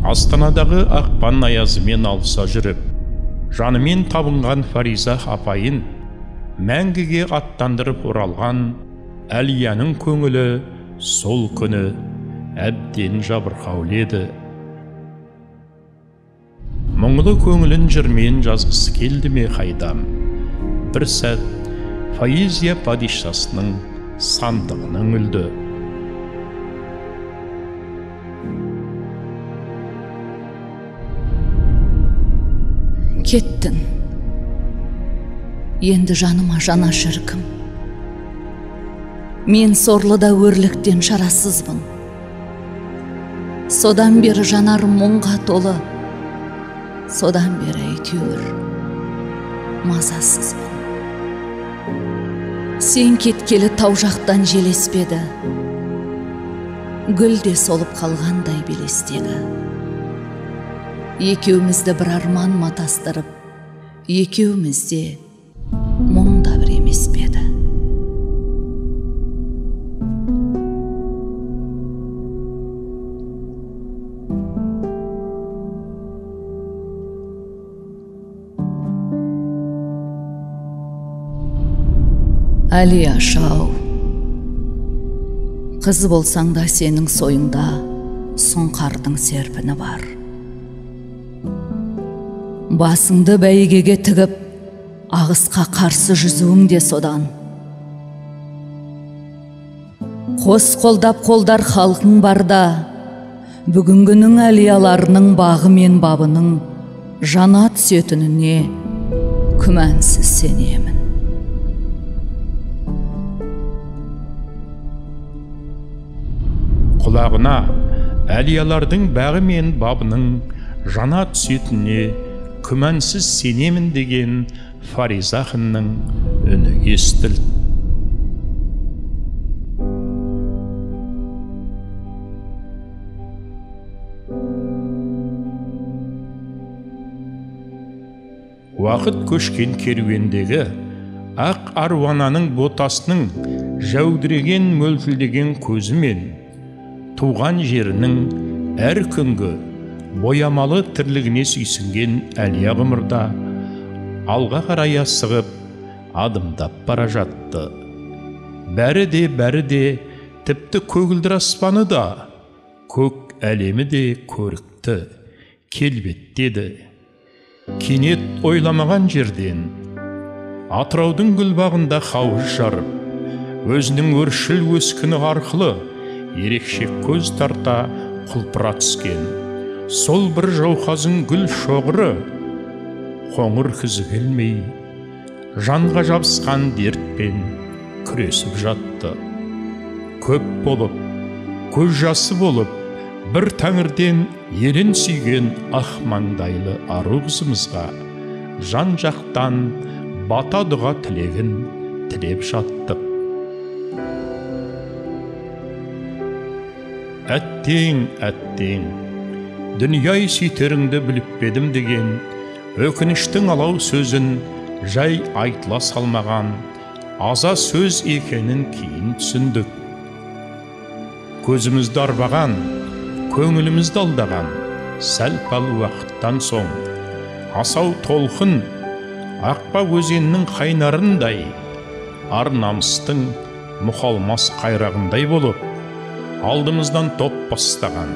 Астанадағы ақпан аязымен алыса жүріп, жанымен табынған Фариза апайын мәңгіге аттандырып оралған Әлияның көңілі сол күні әбден жабырқаулы еді. Мұңлы көңілін жырмен жазғысы келді ме қайдам? Бір сәт поэзия падишасының сандығының үлді. Кеттің, енді жаныма жана шіркім. Мен сорлыда өрліктен шарасызбын. Содан бері жанарым мұңға толы, содан бері әйтеуір мазасызбын. Сен кеткелі тау жақтан желеспеді, гүл де солып қалғандай белестегі. Екеумізді бір арман матастырып, екеумізде мұңда бір емес педі. Әлияш-ау, қыз болсаң да сенің сойыңда сұңқардың серпіні бар. Басыңды бәйгеге тігіп, ағысқа қарсы жүзуің де содан. Қос қолдап қолдар халқың барда, бүгінгінің әлияларының бағы мен бабының жана түсетініне күмәнсіз сенемін. Құлағына әлиялардың бағы мен бабының жана түсетініне күмәнсіз сенемін деген Фариза ханның үні естілді. Уақыт көшкен керуендегі ақ аруананың ботасының жәудіреген мөлтілдеген көзімен туған жерінің әр күнгі боямалы тірлігіне сүйсінген Әлия ғұмырда алға қарай асығып адымдап бара жатты. Бәрі де тіпті көгілдір аспаны да, көк әлемі де көрікті, келбеттеді. Кенет ойламаған жерден Атыраудың гүлбағында хауыз жарып, өзінің өршіл өскіні арқылы ерекше көз тарта құлпыра түскен сол бір жауқазын гүл шоғыры қоңыр күзі келмей жанға жабысқан дертпен күресіп жатты. Көп болып, көз жасы болып, бір тәңірден ерін сүйген ақ маңдайлы ару қызымызға жан жақтан бата дұға тілегін тілеп жаттық. Әттең, дүнияй сүйтеріңді біліп бедім деген өкініштің алау сөзін жай айтыла салмаған аза сөз екенін кейін түсіндік. Көзімізді арбаған, көңілімізді алдаған сәл-пәл уақыттан соң асау толқын ақпа өзеннің қайнарындай, ар намыстың мұқалмас қайрағындай болып алдымыздан топ бастаған,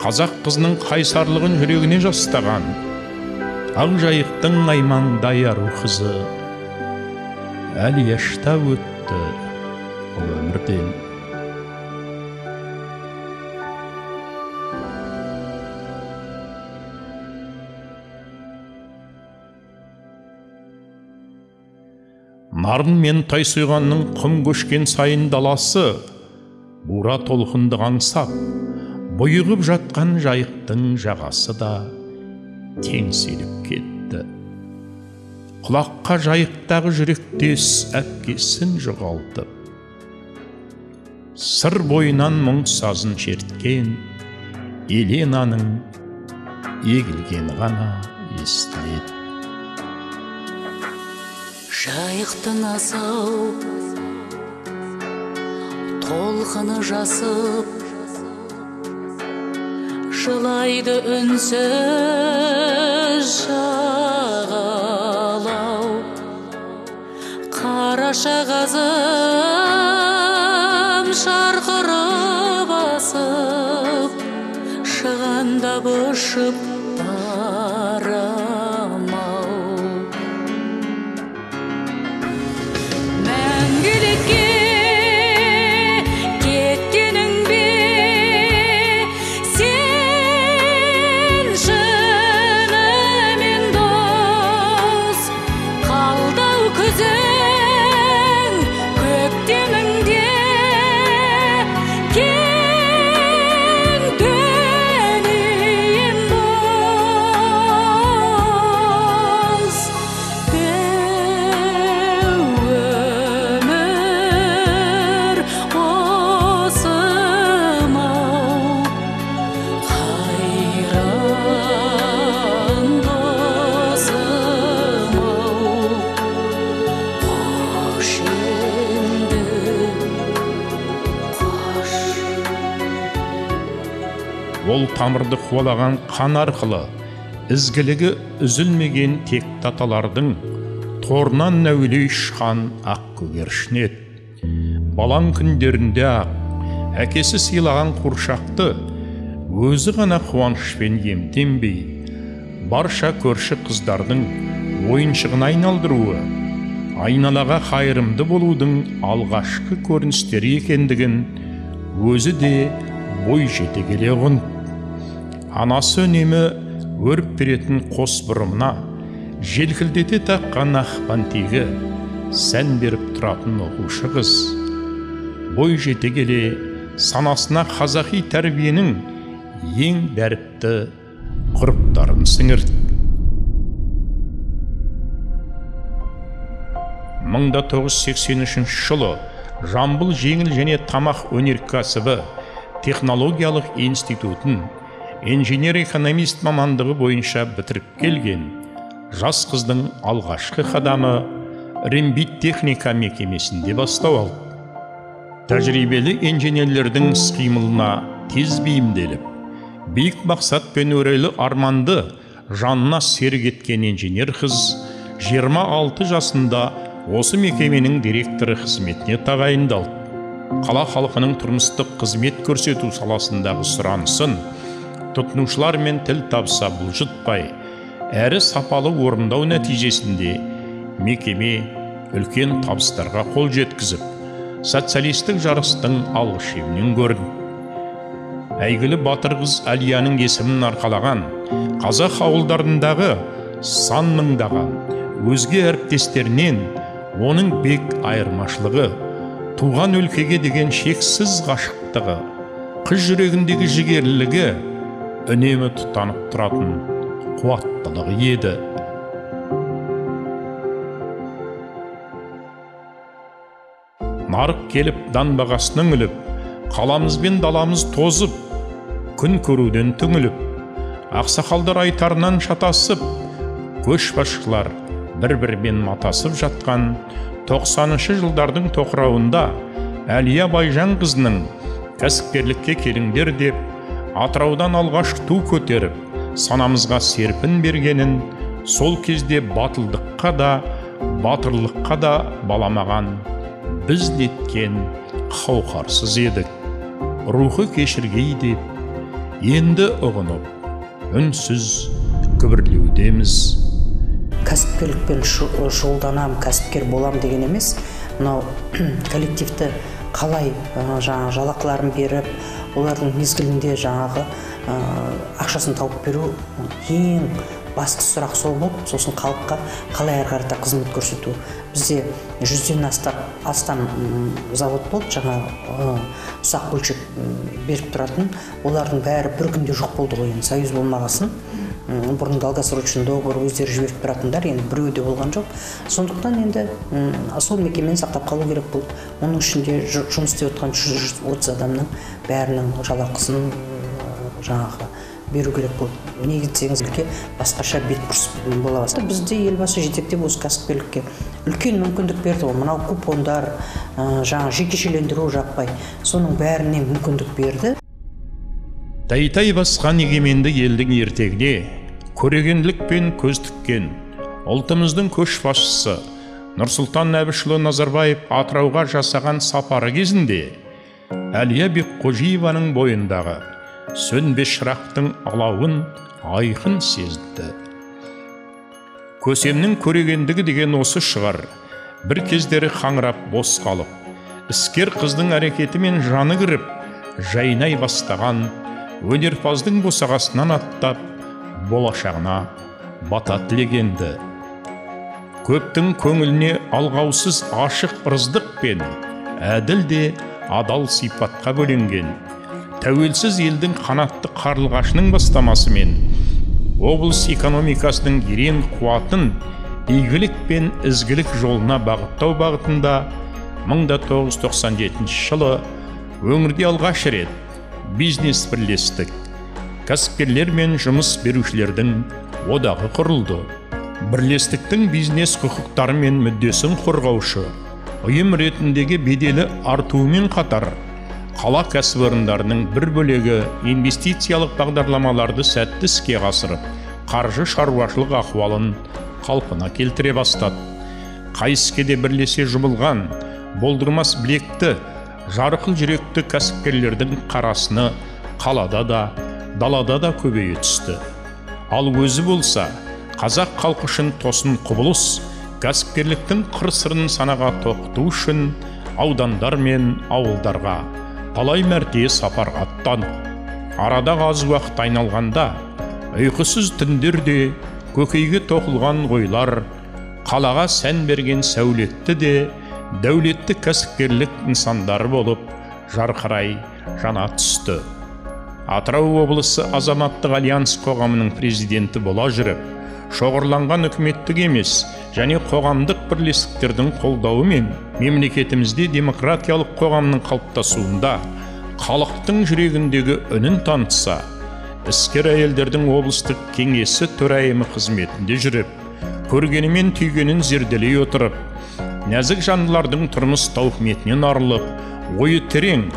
қазақ қызының қайсарлығын жүрегіне жастаған ақ жайықтың аймаңдай ару қызы Әлияшта өтті бұл өмірден. Нарын мен Тайсойғанның құм көшкен сайын даласы бура толқынды аңсап, бұйығып жатқан жайықтың жағасы да теңселіп кетті. Құлаққа жайықтағы жүректес әпкесін жоғалтып, сыр бойынан мұң сазын шерткен Еленаның егілген ғана естіледі. Жайықтың асау толқыны жасып, жылайды үнсіз жағалау, қараша қазым шарқырып басып, шығандап ұшып барамау. Мәңгілікке кеткенің бе сен шынымен дос, қалдау күзің көктеміңде кең дүнием дос. Дәу өмір осымау, қайран досым-ау, қош енді қош. Ол тамырды қуалаған қан арқылы ізгілігі үзілмеген тек таталардың торынан әуелей ұшқан ақ көгершін еді. Балаң күндерінде ақ әкесі сыйлаған қуыршақты өзі ғана қуанышпен иемденбей, барша көрші қыздардың ойыншығына айналдыруы, айналаға қайырымды болудың алғашқы көріністері екендігін өзі де бой жете келе ұғынды. Анасы үнемі өріп беретін қос бұрымына желкілдете таққан ақ бантигі сән беріп тұратын оқушы қыз. Бой жете келе санасына қазақи тәрбиенің ең дәріпті ғұрыптарын сіңірді. 1983 жылы Жамбыл жеңіл және тамақ өнеркәсібі технологиялық институтын инженер-экономист мамандығы бойынша бітіріп келген жас қыздың алғашқы қадамы Рембит техника мекемесінде бастау алды. Тәжірибелі инженерлердің іс-қимылына тез бейімделіп, биік мақсат пен өрейлі арманды жанына серік еткен инженер қыз 26 жасында осы мекеменің директоры қызметіне тағайындалды. Қала халқының тұрмыстық қызмет көрсету саласындағы сұранысын тұтынушылармен тіл табыса бұлжытпай, әрі сапалы орындау нәтижесінде мекеме үлкен табыстарға қол жеткізіп, социалистік жарыстың алғы шебінен көрді. Әйгілі батыр қыз Әлияның есімін арқалаған қазақ ауылдарындағы сан мыңдаған өзге әріптестерінен оның бек айырмашылығы, туған өлкеге деген шексіз ғашықтығы, қыз жүрегіндегі жігерлілігі үнемі тұтанып тұратын қуаттылығы еді. Нарық келіп дан бағасының үліп, қаламыз бен даламыз тозып, күн көруден түңіліп, ақсақалдар айтарынан шатасып, көшбасшылар бір-бірімен матасып жатқан 90-шы жылдардың тоқырауында Әлия Байжан қызының кәсіпкерлікке келіңдер деп Атыраудан алғаш ту көтеріп, санамызға серпін бергенін, сол кезде батылдыққа да, батырлыққа да баламаған біз неткен қауқарсыз едік. Рухы кешіргей деп, енді ұғынып, үнсіз күбірлеудеміз. Кәсіпкерлікпен шұғылданам, кәсіпкер болам деген емес, мынау коллективті қалай жалақыларын беріп, олардың мезгілінде ақшасын тауып беру ең басты сұрақ сол болып, сосын халыққа қалай әрі қарата қызмет көрсету. Бізде 100-ден астам завод болды, ұсақ бөлшек беріп тұратын. Олардың бәрі бір күнде жоқ болды ғой, енді союз болмағасын. Бұрын долгосрочный договор өздері жіберіп тұратындар, енді біреуі де болған жоқ. Сондықтан енді сол мекемені сақтап қалу керек болды. Оның ішінде жұмыс істеп отқан 130 адамның бәрінің жалақысын беру керек болды. Неге десеңіз, басқаша бетбұрыс бола бастады. Бізде елбасы жетектеп осы кәсіпкерлікке үлкен мүмкіндік берді. Мынау купондар, жекешелендіру жаппай, соның бәріне мүмкіндік берді. Тайтай басқан егеменді елдің ертегіне көрегенділікпен көз тіккен ұлтымыздың көшбасшысы Нұрсұлтан Әбішұлы Назарбаев Атырауға жасаған сапары кезінде Әлия Бекқожиеваның бойындағы сөнбес шырақтың алауын айқын сезді. Көсемнің көрегендігі деген осы шығар. Бір кездері қаңырап бос қалып, іскер қыздың әрекетімен жаны кіріп, жайнай бастаған өнерпаздың босағасынан аттап, болашағына бата тілегенді. Көптің көңіліне алғаусыз ашық ырыздық пен әділ де адал сипатқа бөленген тәуелсіз елдің қанатты қарлығашының бастамасымен облыс экономикасының ерен қуатын игілік пен ізгілік жолына бағыттау бағытында 1997 жылы өңірде алғаш рет бизнес бірлестік, кәсіпкерлер мен жұмыс берушілердің одағы құрылды. Бірлестіктің бизнес құқықтары мен мүддесін қорғаушы ұйым ретіндегі беделі артуымен қатар, қала кәсіпорындарының бір бөлігі инвестициялық бағдарламаларды сәтті іске асырып, қаржы шаруашылық ахуалын қалпына келтіре бастады. Қай іске де бірлесе жұмылған, болдырмас білекті, жарқыл жүректі кәсіпкерлердің қарасыны қалада да, далада да көбейе түсті. Ал өзі болса, қазақ халқы үшін тосын құбылыс, кәсіпкерліктің қыр-сырын санаға тоқтату үшін аудандар мен ауылдарға талай мәрте сапарға аттанып, арада аз уақыт айналғанда ұйқысыз түндерде көкейге тоқылған ойлар қалаға сән берген сәулетті де дәулетті кәсіпкерлік нысандары болып жарқырай жана түсті. Атырау облысы азаматтық альянс қоғамының президенті бола жүріп, шоғырланған үкіметтік емес және қоғамдық бірлестіктердің қолдауымен мемлекетімізде демократиялық қоғамның қалыптасуында халықтың жүрегіндегі үнін танытса, іскер әйелдердің облыстық кеңесі төрайымы қызметінде жүріп, көргені мен түйгенін зерделей отырып, нәзік жандылардың тұрмыс тауқыметінен арылып, ойы терең,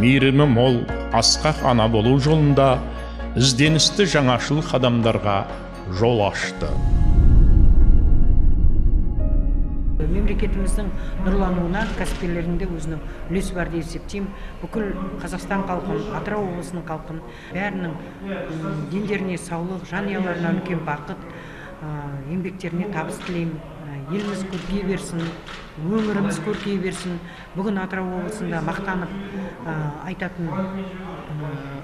мейірімі мол, асқақ ана болу жолында ізденісті жаңашыл қадамдарға жол ашты. Мемлекетіміздің нұрлануына кәсіпкерлердің де өзінің үлесі бар деп есептеймін. Бүкіл Қазақстан халқын, Атырау облысының халқын, бәрінің дендеріне саулық, жанұяларына үлкен бақыт, еңбектеріне табыс тілеймін. Еліміз көркейе берсін, өңіріміз көркейе берсін. Бүгін Атырау облысында мақтанып айтатын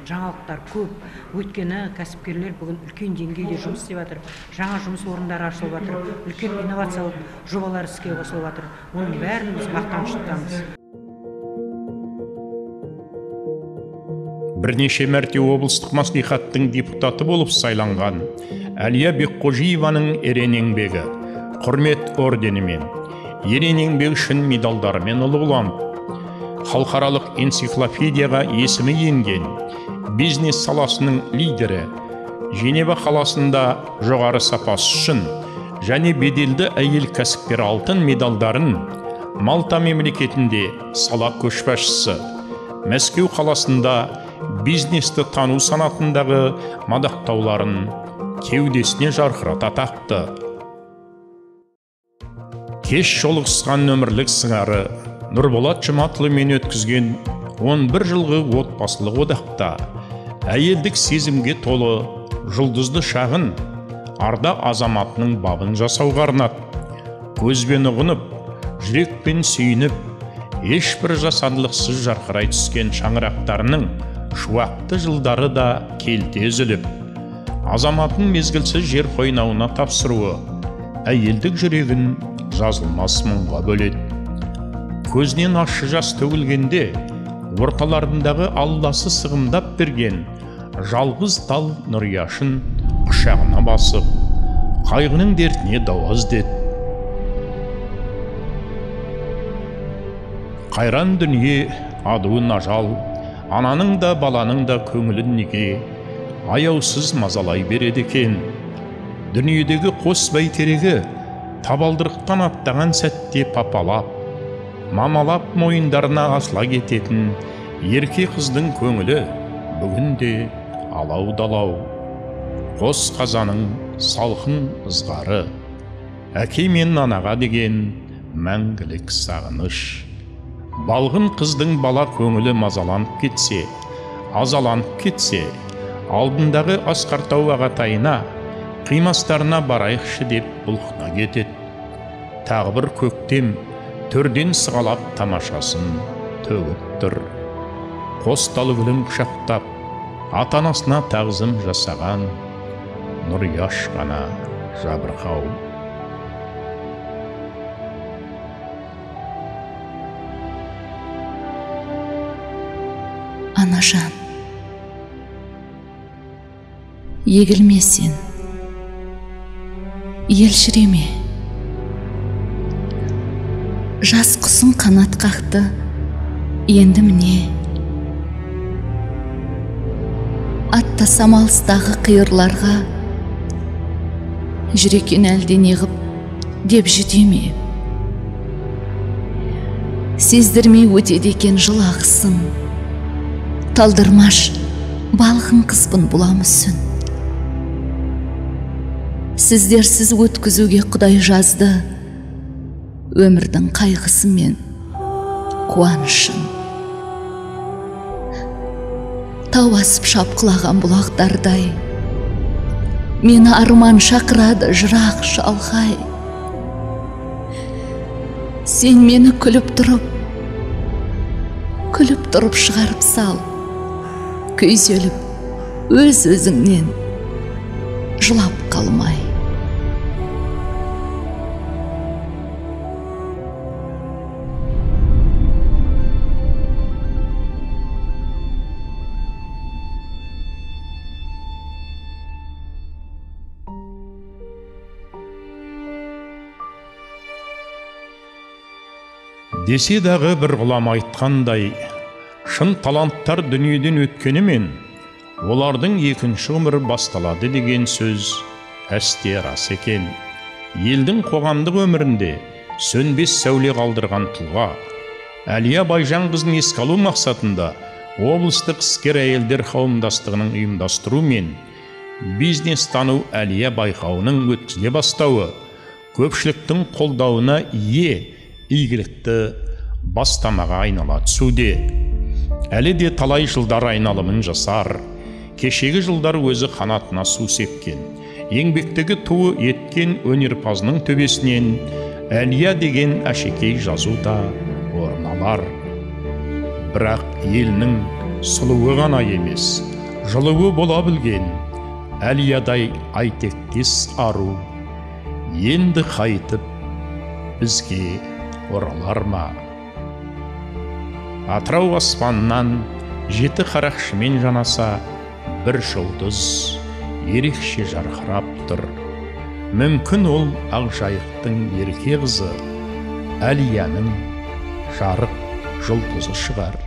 жаңалықтар көп. Өйткені кәсіпкерлер бүгін үлкен деңгейде жұмыс істеп жатыр. Жаңа жұмыс орындары ашылып жатыр. Үлкен инновациялық жобалар іске қосылып жатыр. Оның бәрін біз мақтаныш тұтамыз. Бірнеше мәрте облыстық мәслихаттың депутаты болып сайланған Әлия Бекқожиеваның ерен еңбегі құрмет орденімен, ерен еңбегі үшін медалдарымен ұлықталып, халықаралық энциклопедияға есімі енген бизнес саласының лидері, Женева қаласында жоғары сапасы үшін және беделді әйел кәсіпкер алтын медалдарын, Малта мемлекетінде сала көшбасшысы, Мәскеу қаласында бизнесті тану санатындағы мадақтауларын кеудесіне жарқырата тақты. Кеш жолығысқан өмірлік сыңары Нұрболат Жұматұлымен өткізген 11 жылғы отбасылық одақта әйелдік сезімге толы жұлдызды шағын арда азаматының бабын жасауға арнады. Көзбен ұғынып, жүрекпен сүйініп, ешбір жасандылықсыз жарқырай түскен шаңырақтарының шуақты жылдары да келте үзіліп, азаматын мезгілсіз жер қойнауына тапсыруы әйелдік жүрегін жазылмас мұңға бөледі. Көзінен ащы жас төгілгенде, орталарындағы алласы сығымдап берген жалғыз тал нұрияшын құшағына басып, қайғының дертіне дауа іздеді. Қайран дүние адуын ажал, ананың да баланың да көңілін неге аяусыз мазалай береді екен. Дүниедегі қос бәйтерегі табалдырықтан аттаған сәтте папалап, мамалап мойындарына асыла кететін ерке қыздың көңілі бүгінде алау далау, қос қазаның салқын ызғары, әке мен анаға деген мәңгілік сағыныш. Балғын қыздың бала көңілі мазаланып кетсе, азаланып кетсе, алдындағы асқартау ағатайына, қимастарына барайықшы деп бұлқына кетеді. Тағы бір көктем төрден сығалап тамашасын төгіп тұр. Қосталы гүлін құшақтап, ата-анасына тағзым жасаған нұрияш қана жабырқау. Анажан, егілме сен, елшіреме. Жас құсың қанат қақты, енді міне. Аттасам алыстағы қиырларға, жүреккен әлде неғып деп жүдеме. Сездірмей өтеді екен жыл ағысын, талдырмаш балғын қызбын бұламысын. Сіздерсіз өткізуге Құдай жазды өмірдің қайғысы мен қуанышын. Тау асып шапқылаған бұлақтардай, мені арман шақырады жырақ шалғай. Сен мені күліп тұрып шығарып сал, күйзеліп өз өзіңнен жылап қалмай. Десе дағы бір ғұлама айтқандай, шын таланттар дүниеден өткенімен, олардың екінші ғұмыр басталады деген сөз әсте рас екен. Елдің қоғамдық өмірінде сөнбес сәуле қалдырған тұлға Әлия Байжанқызын еске алу мақсатында облыстық іскер әйелдер қауымдастығының ұйымдастыруымен бизнес-тану Әлия байқауының өткізіле бастауы көпшіліктің қолдауына ие игілікті бастамаға айнала түсуде. Әлі де талай жылдар айналымын жасар, кешегі жылдар өзі қанатына су сепкен, еңбектегі туы еткен өнерпазының төбесінен Әлия деген әшекей жазу да орын алар. Бірақ елінің сұлуы ғана емес, жылуы бола білген Әлиядай айтектес ару енді қайтып бізге оралар ма? Атырау аспаннан жеті қарақшымен жанаса бір жұлдыз ерекше жарқырап тұр. Мүмкін ол Ақжайықтың ерке қызы Әлияның жарық жұлдызы шығар.